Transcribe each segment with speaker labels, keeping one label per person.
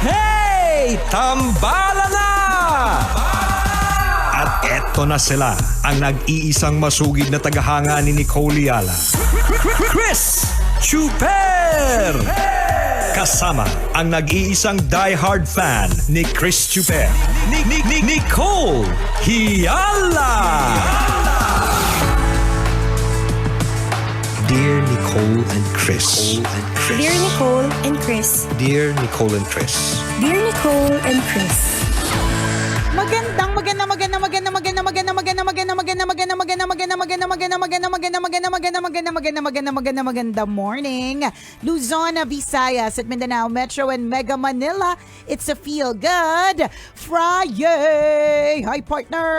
Speaker 1: Hey! Tambala na! At eto na sila, ang nag-iisang masugid na tagahanga ni Nicole Yala. Chris Chuper! Kasama ang nag-iisang diehard fan ni Chris Chuper, Nicole Yala! Dear Nicole and Chris.
Speaker 2: Dear Nicole and Chris.
Speaker 1: Dear Nicole and Chris.
Speaker 2: Dear Nicole and Chris.
Speaker 3: Magandang morning, Luzon, Visayas at Mindanao Metro and Mega Manila. It's a Feel Good Friday. Hi, partner.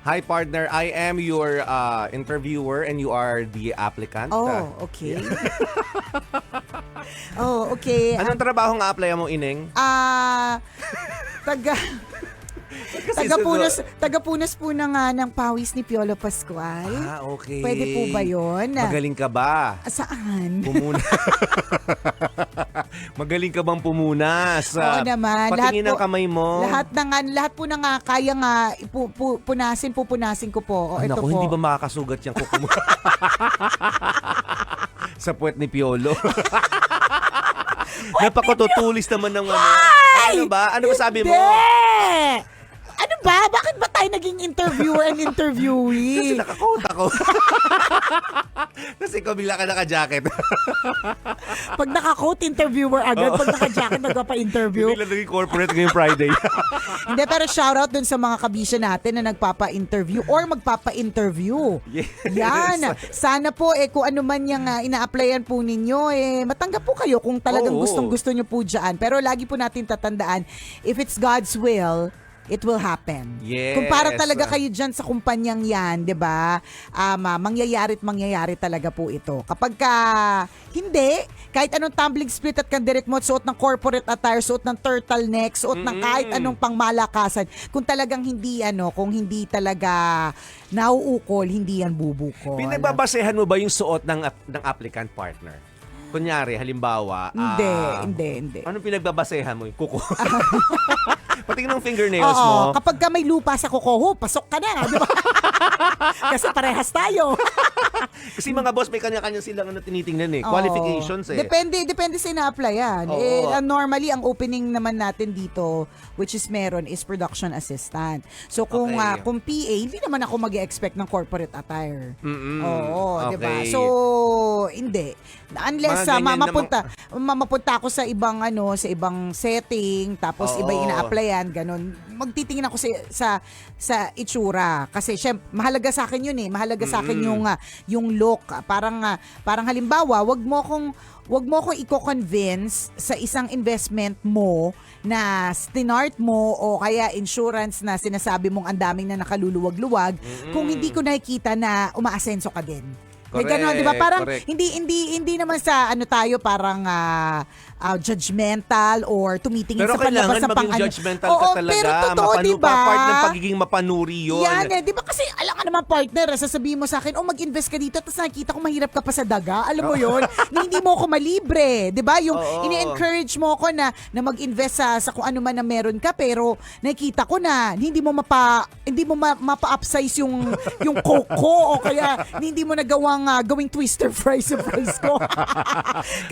Speaker 4: Hi partner, I am your interviewer and you are the applicant.
Speaker 3: Oh, okay. Oh, okay.
Speaker 4: Anong trabaho nga apply mo, Ineng?
Speaker 3: Tagapunas po ng pawis ni Piolo Pascual.
Speaker 4: Okay.
Speaker 3: Pwede po ba yun?
Speaker 4: Magaling ka ba?
Speaker 3: Saan?
Speaker 4: Pumunas. Magaling ka bang pumunas?
Speaker 3: Oo naman.
Speaker 4: Patingin
Speaker 3: Lahat
Speaker 4: ang kamay mo.
Speaker 3: Lahat po na nga kaya nga pupunasin ko po. O, ito
Speaker 4: Naku,
Speaker 3: po.
Speaker 4: hindi ba makakasugat yung kuko mo? Sa puwet ni Piolo. Napakatutulis naman ng ano. Ano ba? Ano ba sabi mo?
Speaker 3: Ano ba? Bakit ba tayo naging interviewer and interviewee?
Speaker 4: Kasi naka-coat ako. Kasi ikaw bigla ka naka-jacket.
Speaker 3: Pag naka-coat, interviewer agad. Pag naka-jacket, nagpapa-interview.
Speaker 4: Bigla naging corporate ngayong Friday.
Speaker 3: Hindi, pero shoutout dun sa mga kabisya natin na nagpapa-interview or magpapa-interview.
Speaker 4: Yes.
Speaker 3: Yan. Sana po, kung ano man yung ina-applyan po ninyo, matanggap po kayo kung talagang gustong-gusto nyo po dyan. Pero lagi po natin tatandaan, if it's God's will, it will happen.
Speaker 4: Yes.
Speaker 3: Kung para talaga kayo dyan sa kumpanyang yan, di ba? Mangyayari talaga po ito. Kapag hindi, kahit anong tumbling split at kandirect mo, suot ng corporate attire, suot ng turtleneck, suot ng kahit anong pangmalakasan, kung talagang kung hindi talaga nauukol, hindi yan bubukol.
Speaker 4: Pinagbabasehan mo ba yung suot ng applicant partner? Kunyari, halimbawa,
Speaker 3: Hindi.
Speaker 4: Anong pinagbabasehan mo? Yung kuko. Patingin ng fingernails mo.
Speaker 3: Kapag ka may lupa sa kuko, pasok ka na, di ba? Kasi parehas tayo.
Speaker 4: Kasi mga boss, may kanya-kanya silang tinitingnan qualifications
Speaker 3: Depende sa ina-applyan. Normally, ang opening naman natin dito, which is meron, is production assistant. So kung PA, hindi naman ako mag-expect ng corporate attire. Di ba? So, hindi. Unless mapunta ako sa ibang setting, tapos iba yung ina-applyan, ganun. Magtitingin ako sa itsura kasi syempre mahalaga sa akin yun mahalaga sa akin yung look. Parang halimbawa, wag mo akong i-convince sa isang investment mo na stinart mo o kaya insurance na sinasabi mong ang daming na nakaluluwag-luwag kung hindi ko nakikita na umaasenso ka din. May gano'n, di ba? Parang hindi naman sa tayo parang judgmental or tumitingin
Speaker 4: pero
Speaker 3: sa panlabas sa
Speaker 4: pang-ano. Pero kailangan maging judgmental ka talaga.
Speaker 3: Pero totoo, di ba?
Speaker 4: Part ng pagiging mapanuri yun.
Speaker 3: Yan di ba? Kasi alam ka naman partner, sasabihin mo sa akin, mag-invest ka dito, tapos nakikita ko mahirap ka pa sa daga. Alam mo yun? Na hindi mo ako malibre. Di ba? Yung ini-encourage mo ako na mag-invest sa kung ano man na meron ka, pero nakikita ko na hindi mo mapa-upsize yung coco o kaya hindi mo nagawang gawing twister fries sa fries ko.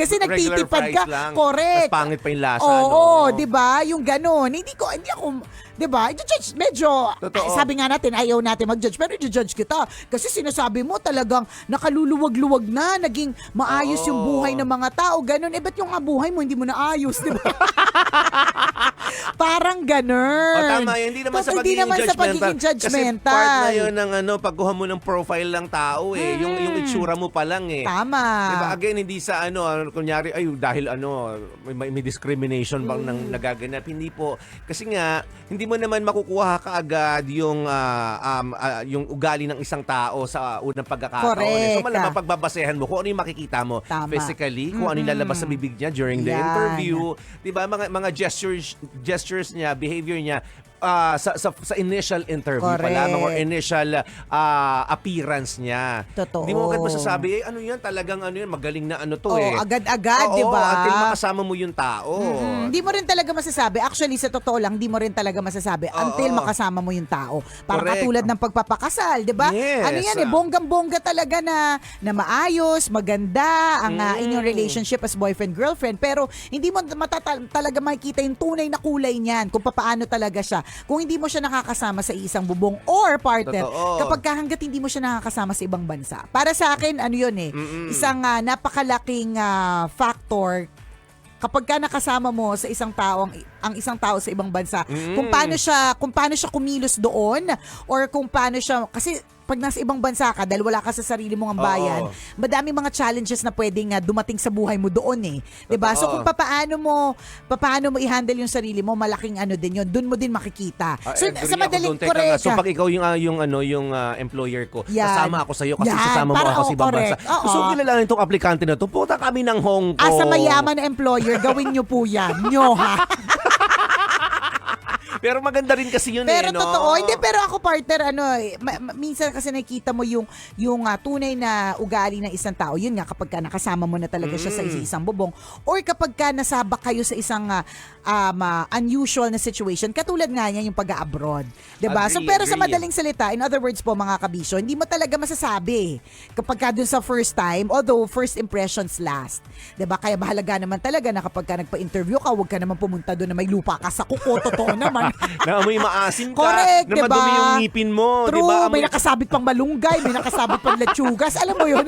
Speaker 3: Kasi nagtitipad ka. Correct.
Speaker 4: Mas pangit pa yung lasa.
Speaker 3: Oo, di ba? Yung ganon. Hindi ako, di ba? I-judge, medyo, sabi nga natin, ayaw natin mag-judge, pero i-judge kita. Kasi sinasabi mo talagang nakaluluwag-luwag na, naging maayos yung buhay ng mga tao. Ganon. Ba't yung buhay mo hindi mo naayos, di ba? Parang ganon.
Speaker 4: Tama yun. Hindi naman sa pagiging judgmental. Kasi part na yun ng pagkuha mo ng profile ng tao yung itsura mo pa lang
Speaker 3: Tama.
Speaker 4: Diba? Again, hindi sa kunyari, dahil may discrimination bang nang nagaganap. Hindi po. Kasi nga, hindi mo naman makukuha kaagad yung ugali ng isang tao sa unang pagkakataon.
Speaker 3: Correct.
Speaker 4: So malamang pagbabasehan mo kung ano yung makikita mo physically, kung ano yung lalabas sa bibig niya during the interview. Diba? Mga gestures niya, behavior niya, sa initial interview pa
Speaker 3: Correct.
Speaker 4: lamang or initial appearance niya.
Speaker 3: Totoo.
Speaker 4: Hindi mo agad masasabi, ano yan, talagang ano yan, magaling na ano to
Speaker 3: Oo,
Speaker 4: eh.
Speaker 3: agad-agad,
Speaker 4: Oo,
Speaker 3: di ba?
Speaker 4: until makasama mo yung tao.
Speaker 3: Hindi mo rin talaga masasabi. Actually, sa totoo lang, hindi mo rin talaga masasabi until makasama mo yung tao. Para
Speaker 4: Correct.
Speaker 3: katulad ng pagpapakasal, di ba?
Speaker 4: Yes.
Speaker 3: Ano yan bonggang-bongga talaga na maayos, maganda ang inyong relationship as boyfriend-girlfriend. Pero hindi mo talaga makikita yung tunay na kulay niyan kung paano talaga siya. Kung hindi mo siya nakakasama sa isang bubong or partner,
Speaker 4: Totoo.
Speaker 3: kapag hanggat hindi mo siya nakakasama sa ibang bansa. Para sa akin, ano yun isang napakalaking factor kapag ka nakasama mo sa isang tao ang isang tao sa ibang bansa, kung paano siya kumilos doon or kung paano siya kasi pag nasa ibang bansa ka dahil wala ka sa sarili mong bayan, madami mga challenges na pwedeng dumating sa buhay mo doon 'di ba? So kung paano mo i-handle yung sarili mo, malaking ano din 'yon. Doon mo din makikita. So sa madaling correct.
Speaker 4: So pag ikaw yung employer ko,
Speaker 3: Yan.
Speaker 4: sasama ako sa iyo kasi
Speaker 3: Yan.
Speaker 4: sasama mo
Speaker 3: Para,
Speaker 4: ako sa ibang
Speaker 3: correct.
Speaker 4: bansa.
Speaker 3: Oo.
Speaker 4: Gusto ko kilalanin itong aplikante na to. Punta kami ng Hong Kong.
Speaker 3: As a mayaman na employer, gawin nyo po yan. Nyo, ha?
Speaker 4: Pero maganda rin kasi yun
Speaker 3: Pero
Speaker 4: no?
Speaker 3: totoo. Hindi, pero ako partner, minsan kasi nakikita mo yung tunay na ugali ng isang tao. Yun nga, kapag ka nakasama mo na talaga siya sa isang bubong or kapag ka nasabak kayo sa isang unusual na situation, katulad nga niya yung pag-abroad. Diba? So, pero sa madaling salita, in other words po mga kabisyo, hindi mo talaga masasabi kapag ka dun sa first time, although first impressions last. Diba? Kaya mahalaga naman talaga na kapag ka nagpa-interview ka, huwag ka naman pumunta doon na may lupa ka sa kuko. Totoo naman.
Speaker 4: Na amoy maasim ka.
Speaker 3: Correct,
Speaker 4: na
Speaker 3: diba?
Speaker 4: madumi yung ngipin mo.
Speaker 3: True,
Speaker 4: diba?
Speaker 3: may nakasabit pang malunggay, may nakasabit pang lechugas. Alam mo yun?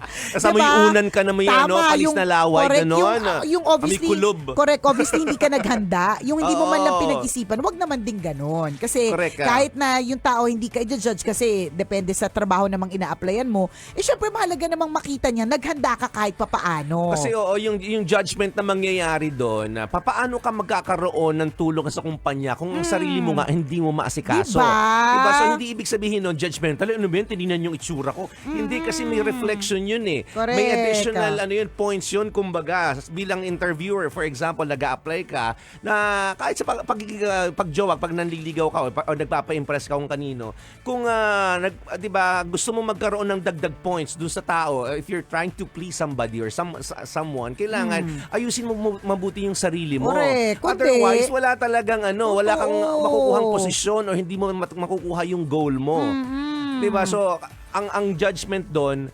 Speaker 4: Kasama yung unan ka na may palis na laway,
Speaker 3: correct,
Speaker 4: gano'n.
Speaker 3: Yung obviously,
Speaker 4: May kulob.
Speaker 3: correct, obviously hindi ka naghanda. Yung hindi mo man lang
Speaker 4: Oo.
Speaker 3: pinag-isipan, wag naman din gano'n. Kasi
Speaker 4: Correct ka.
Speaker 3: kahit na yung tao hindi ka i-judge kasi depende sa trabaho namang ina-applyan mo, syempre mahalaga namang makita niya, naghanda ka kahit papaano.
Speaker 4: Kasi yung judgment na mangyayari doon, papaano ka magkakaroon ng tulong sa kumpanya kung ang sarili mo nga hindi mo maasikaso.
Speaker 3: Diba?
Speaker 4: So hindi ibig sabihin nun, judgmental, ano ba yun, tinignan yung itsura ko. Hindi kasi may reflection yun eh.
Speaker 3: Correct.
Speaker 4: May additional points yun, kumbaga, bilang interviewer, for example, nag-a-apply ka, na kahit sa pag-jowa, pag nanliligaw ka o nagpapa-impress ka kung kanino, kung, diba, gusto mo magkaroon ng dagdag points dun sa tao, if you're trying to please somebody or someone, kailangan ayusin mo mabuti yung sarili mo.
Speaker 3: Correct.
Speaker 4: Otherwise, wala talagang wala kang
Speaker 3: Oo.
Speaker 4: makukuhang posisyon o hindi mo makukuha yung goal mo. Diba? So, ang judgment doon,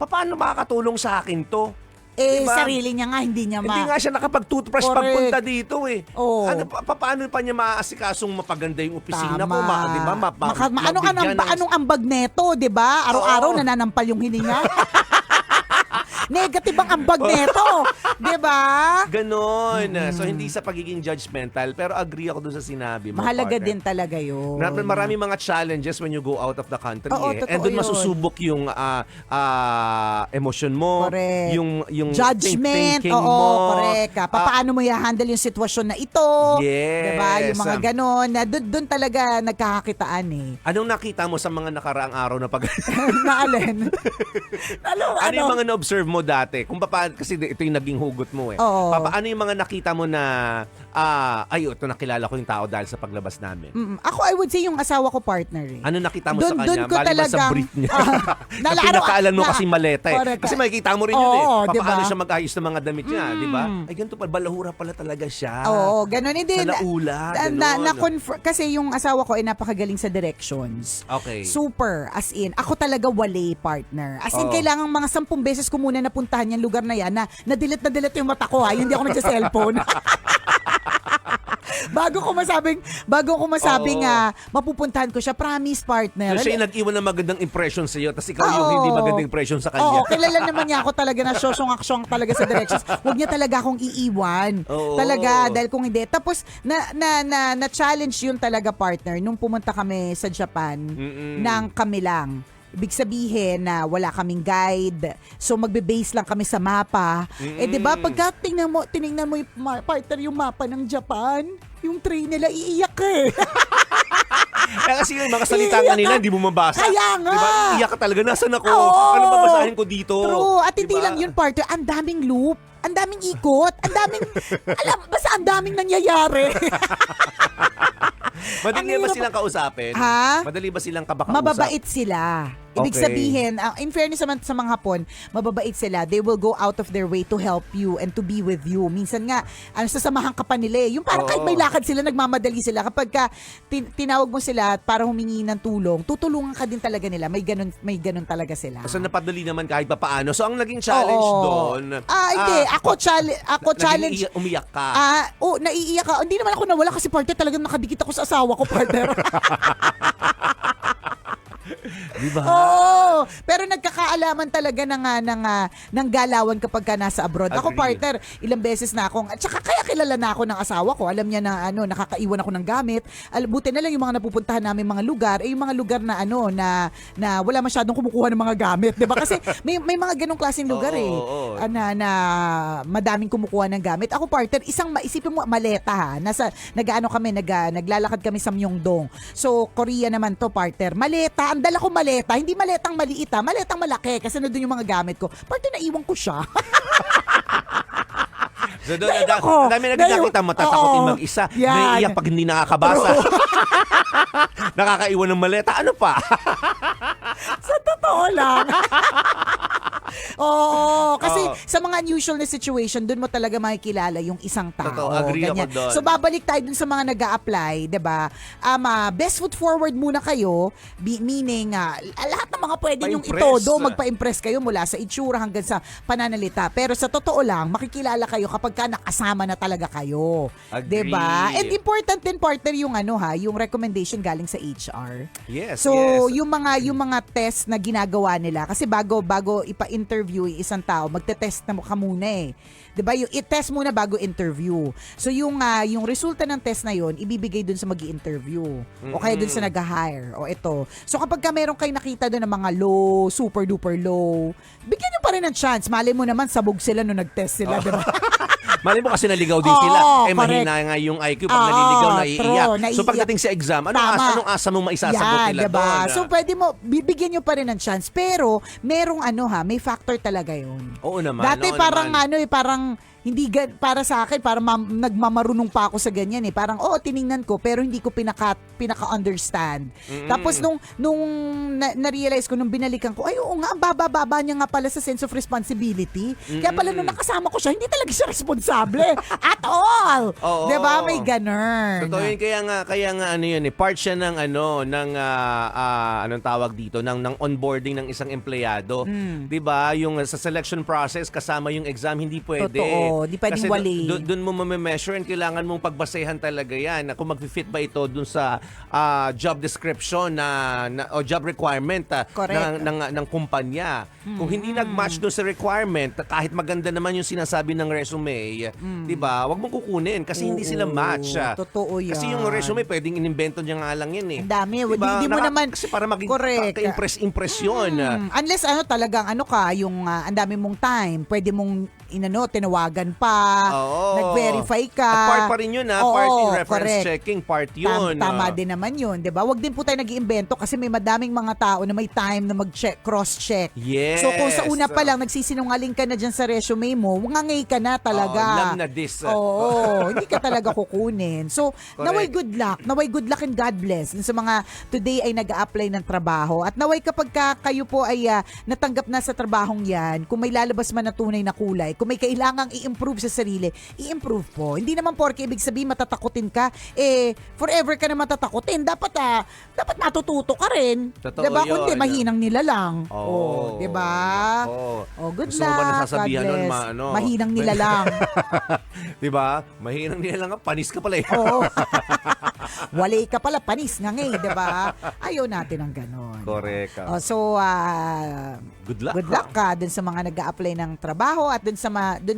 Speaker 4: paano makakatulong sa akin to? Diba?
Speaker 3: Sarili niya nga, hindi niya
Speaker 4: Hindi nga siya nakapag-toothbrush
Speaker 3: Correct.
Speaker 4: pagpunta dito eh.
Speaker 3: Oo.
Speaker 4: Paano pa niya maaasikasong mapaganda yung opisina
Speaker 3: Tama.
Speaker 4: ko? Diba?
Speaker 3: Anong ambag neto, di ba? Araw-araw
Speaker 4: Oo.
Speaker 3: nananampal yung hininga. Negative ang ambag neto, di ba?
Speaker 4: Ganon. So, hindi sa pagiging judgmental, pero agree ako dun sa sinabi mo.
Speaker 3: Mahalaga
Speaker 4: partner.
Speaker 3: din talaga yun.
Speaker 4: Marami mga challenges when you go out of the country.
Speaker 3: Oo,
Speaker 4: eh.
Speaker 3: totoo
Speaker 4: And doon
Speaker 3: yun.
Speaker 4: masusubok yung emosyon mo,
Speaker 3: Correct.
Speaker 4: yung
Speaker 3: Judgment,
Speaker 4: thinking
Speaker 3: oo,
Speaker 4: mo.
Speaker 3: correct. Paano mo i-handle yung sitwasyon na ito?
Speaker 4: Yes.
Speaker 3: Diba? Yung mga ganon. Doon talaga nagkakakitaan eh.
Speaker 4: Anong nakita mo sa mga nakaraang araw na pag...
Speaker 3: Naalin?
Speaker 4: Ano yung mga na-observe mo dati? Kung kasi ito yung naging hugot mo eh.
Speaker 3: Oo.
Speaker 4: Ano yung mga nakita mo na, ito nakilala ko yung tao dahil sa paglabas namin?
Speaker 3: Ako, I would say yung asawa ko partner eh.
Speaker 4: Ano nakita mo sa kanya?
Speaker 3: Doon ko
Speaker 4: Maliban sa
Speaker 3: talagang-
Speaker 4: brief niya. na
Speaker 3: Nala-
Speaker 4: pinakaalan mo
Speaker 3: na-
Speaker 4: kasi maleta eh.
Speaker 3: Correct.
Speaker 4: Kasi makikita mo rin yun eh.
Speaker 3: Oo,
Speaker 4: Paano
Speaker 3: diba?
Speaker 4: siya mag-ayos ng mga damit niya, di ba? Ay, ganito pa, balahura pala talaga siya.
Speaker 3: Oo, ganun. Hindi,
Speaker 4: Sa laula,
Speaker 3: kasi yung asawa ko ay napakagaling sa directions.
Speaker 4: Okay.
Speaker 3: Super. As in, ako talaga wale partner. As in,
Speaker 4: Oo.
Speaker 3: kailangan mga 10 beses ko muna napuntahan yung lugar na yan na na-delete yung mata ko ha. Hindi ako nagsa-cellphone. Bago ko masabing mapupuntahan ko siya, promise partner.
Speaker 4: So siya yung nag-iwan ng magandang impression sa iyo, tapos ikaw yung hindi magandang impression sa kanya.
Speaker 3: Oo, kilala naman niya ako talaga na syosyong-aksyong talaga sa directions. Huwag niya talaga akong iiwan.
Speaker 4: Oo.
Speaker 3: Talaga, dahil kung hindi. Tapos, na-challenge yun talaga, partner, nung pumunta kami sa Japan, nang kami lang. Ibig sabihin na wala kaming guide. So magbe-base lang kami sa mapa. Eh 'di ba pagka tiningnan mo yung partner yung mapa ng Japan, yung train nila iiyak ka eh.
Speaker 4: Kaya kasi yung mga salita kanina, hindi mo mabasa.
Speaker 3: Kaya nga.
Speaker 4: Diba? Iyak ka talaga, nasan ako?
Speaker 3: Oo.
Speaker 4: Ano babasahin ko dito?
Speaker 3: True. At hindi
Speaker 4: Diba?
Speaker 3: lang yun, partner. Ang daming loop. Ang daming ikot. Ang daming, basta ang daming nangyayari.
Speaker 4: Madali
Speaker 3: Ang
Speaker 4: ba
Speaker 3: hirap-
Speaker 4: silang kausapin?
Speaker 3: Ha?
Speaker 4: Madali ba silang kabakausap?
Speaker 3: Mababait sila. Ibig
Speaker 4: Okay.
Speaker 3: sabihin, in fairness naman sa mga Hapon, mababait sila. They will go out of their way to help you and to be with you. Minsan nga, sasamahan ka pa nila eh. Yung parang
Speaker 4: Oo.
Speaker 3: kahit may lakad sila, nagmamadali sila. Kapag ka tinawag mo sila para humingi ng tulong, tutulungan ka din talaga nila. May ganun talaga sila.
Speaker 4: So napadali naman kahit pa paano. So ang naging challenge
Speaker 3: Oo.
Speaker 4: doon.
Speaker 3: Hindi. Ako challenge.
Speaker 4: Umiyak ka.
Speaker 3: Naiiyak ka. Hindi naman ako nawala kasi partner talagang nakadikit ako sa asawa ko, partner.
Speaker 4: Diba?
Speaker 3: Oo. Pero nagkakaalaman talaga ng galawan kapag ka nasa abroad. Ako,
Speaker 4: Agree.
Speaker 3: partner, ilang beses na akong, at saka kaya kilala na ako ng asawa ko. Alam niya na nakakaiwan ako ng gamit. Buti na lang yung mga napupuntahan namin mga lugar, yung mga lugar na na wala masyadong kumukuha ng mga gamit. Diba? Kasi may mga ganong klaseng lugar
Speaker 4: Oo.
Speaker 3: na madaming kumukuha ng gamit. Ako, partner, isipin mo maleta ha. Naglalakad kami sa Myeongdong. So, Korea naman to, partner. Maleta, ang dala ko maleta. Hindi maletang maliit ha. Maletang malaki. Kasi nandun yung mga gamit ko. Partner, naiwan ko siya.
Speaker 4: So doon,
Speaker 3: Naiwan ko.
Speaker 4: ang dami nagkakita, matatakotin
Speaker 3: Oo.
Speaker 4: mag-isa.
Speaker 3: Yan.
Speaker 4: Naiiyak pag hindi nakakabasa. Nakakaiwan ng maleta. Ano pa?
Speaker 3: Sa totoo lang. Oo, kasi
Speaker 4: Oo.
Speaker 3: sa mga unusual na situation, doon mo talaga makikilala yung isang tao.
Speaker 4: Totoo, agree ako
Speaker 3: ganyan.
Speaker 4: doon.
Speaker 3: So babalik tayo dun sa mga nag-a-apply, 'di ba? Best foot forward muna kayo, meaning lahat ng mga pwede nyong
Speaker 4: Pa-impress.
Speaker 3: itodo, magpa-impress kayo mula sa itsura hanggang sa pananalita. Pero sa totoo lang, makikilala kayo kapag ka nakasama na talaga kayo.
Speaker 4: Agree.
Speaker 3: 'Di ba? And important din, partner, yung yung recommendation galing sa HR.
Speaker 4: Yes,
Speaker 3: So,
Speaker 4: yes.
Speaker 3: yung mga test na ginagawa nila, kasi bago ipa-interview yung isang tao, magte-test na ka muna eh. 'Di ba? Yung i-test muna bago interview. So yung resulta ng test na yon, ibibigay dun sa magi-interview. O kaya dun sa nag-hire. O ito. So kapag ka meron kayo nakita dun ng mga low, super duper low, bigyan nyo pa rin ng chance. Malay mo naman sabog sila nung nag-test sila, 'di ba?
Speaker 4: Mali mo kasi naligaw din
Speaker 3: Oo,
Speaker 4: sila.
Speaker 3: correct.
Speaker 4: Mahina nga yung IQ pag
Speaker 3: Oo,
Speaker 4: naliligaw, naiiyak.
Speaker 3: true,
Speaker 4: So
Speaker 3: naiiyak.
Speaker 4: pagdating sa exam,
Speaker 3: Tama.
Speaker 4: anong asa mo maisasagot
Speaker 3: Yan,
Speaker 4: nila
Speaker 3: diba?
Speaker 4: doon?
Speaker 3: So pwede mo, bibigyan nyo pa rin ng chance. Pero merong may factor talaga yun.
Speaker 4: Oo naman.
Speaker 3: Dati
Speaker 4: oo
Speaker 3: parang
Speaker 4: naman.
Speaker 3: parang hindi para sa akin, parang nagmamarunong pa ako sa ganyan eh. Parang tiningnan ko pero hindi ko pinaka-understand. Tapos nung na-realize ko, nung binalikan ko, ay oo nga, ang baba-baba niya nga pala sa sense of responsibility. Kaya pala nung nakasama ko siya, hindi talaga siya responsable at all.
Speaker 4: Oo.
Speaker 3: 'Di ba? May ganun.
Speaker 4: Totoo yun, kaya nga ano yun part siya ng anong tawag dito, ng onboarding ng isang empleyado. 'Di ba? Yung sa selection process kasama yung exam, hindi pwede.
Speaker 3: Totoo. Di pwedeng
Speaker 4: Kasi
Speaker 3: wali.
Speaker 4: doon mo ma-measure and kailangan mong pagbasehan talaga yan na kung mag-fit ba ito dun sa job description o job requirement
Speaker 3: Correct.
Speaker 4: ng kumpanya. Kung hindi nag-match doon sa requirement, kahit maganda naman yung sinasabi ng resume, 'di ba? Wag mong kukunin kasi hindi sila match.
Speaker 3: Totoo yan.
Speaker 4: Kasi yung resume pwedeng inimbento niya nga lang yan eh.
Speaker 3: Ang dami.
Speaker 4: Diba?
Speaker 3: Hindi mo naman,
Speaker 4: Kasi para maging
Speaker 3: correct.
Speaker 4: ka-impress yun.
Speaker 3: Unless talagang yung ang dami mong time, pwede mong tinawagan pa,
Speaker 4: Oo.
Speaker 3: nag-verify ka.
Speaker 4: At part pa rin yun
Speaker 3: Oo,
Speaker 4: part in reference
Speaker 3: correct.
Speaker 4: checking, part yun.
Speaker 3: Tama din naman yun, 'di ba? Wag din po tayo nag-iimbento kasi may madaming mga tao na may time na mag-check, cross-check.
Speaker 4: Yes.
Speaker 3: So kung sa una pa lang nagsisinungaling ka na diyan sa resume mo, ngangay ka na talaga.
Speaker 4: Lam na this.
Speaker 3: Oo, hindi ka talaga kukunin. So,
Speaker 4: Correct.
Speaker 3: naway good luck and God bless sa mga today ay nag-a-apply ng trabaho. At naway kapag kayo po ay natanggap na sa trabahong yan, kung may lalabas man na tunay na kulay, kung may kailangang i-improve sa sarili, i-improve po. Hindi naman porke ibig sabihin matatakutin ka, forever ka na matatakutin. Dapat matututo ka rin.
Speaker 4: Totoo
Speaker 3: 'Di ba?
Speaker 4: yun.
Speaker 3: Kundi mahinang nila lang.
Speaker 4: Oo.
Speaker 3: 'di ba?
Speaker 4: Nako.
Speaker 3: Good
Speaker 4: Gusto mo ba
Speaker 3: luck.
Speaker 4: nasasabihan
Speaker 3: God
Speaker 4: nun,
Speaker 3: bless.
Speaker 4: ano?
Speaker 3: Mahinang nila lang.
Speaker 4: 'Di ba? Mahinang nila lang, panis ka pala eh.
Speaker 3: Oo. Walay ka pala, panis nga ngayon, di ba? Ayaw natin ng ganon.
Speaker 4: Correct.
Speaker 3: So,
Speaker 4: Good luck.
Speaker 3: good luck ka dun sa mga nag-a-apply ng trabaho at dun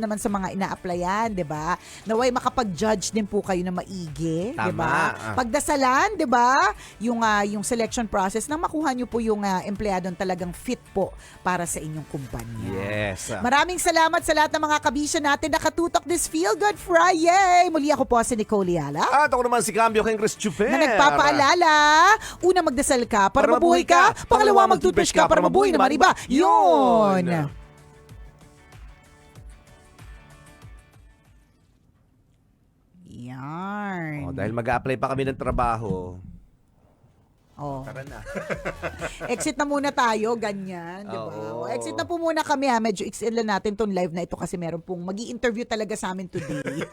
Speaker 3: naman sa mga ina-applyan, di ba? Naway makapag-judge din po kayo na maigi, di ba?
Speaker 4: Tama.
Speaker 3: Pagdasalan, di ba? Yung selection process nang makuha nyo po yung empleyadong talagang fit po para sa inyong kumpanya.
Speaker 4: Yes.
Speaker 3: Maraming salamat sa lahat ng mga kabisya natin nakatutok this Feel Good Friday. Muli ako po si Nicole Liala.
Speaker 4: At ako naman si Cambio King Chris Chuper.
Speaker 3: Na nagpapaalala, una magdasal ka para mabuhay ka, pangalawa mag-toothbrush ka para mabuhay naman iba. Yun! Yarn.
Speaker 4: dahil mag-a-apply pa kami ng trabaho.
Speaker 3: Oh.
Speaker 4: Tara na.
Speaker 3: Exit na muna tayo, ganyan, di ba?
Speaker 4: Oo.
Speaker 3: Exit na po muna kami ha. Medyo exit lang natin tong live na ito kasi meron pong magi-interview talaga sa amin today.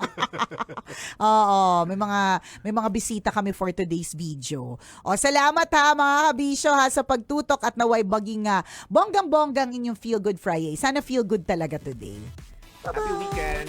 Speaker 3: Oo, may mga bisita kami for today's video. O, salamat ha mga kabisyo ha sa pagtutok at naway baging bonggang-bonggang inyong Feel Good Friday. Sana feel good talaga today.
Speaker 4: Happy weekend.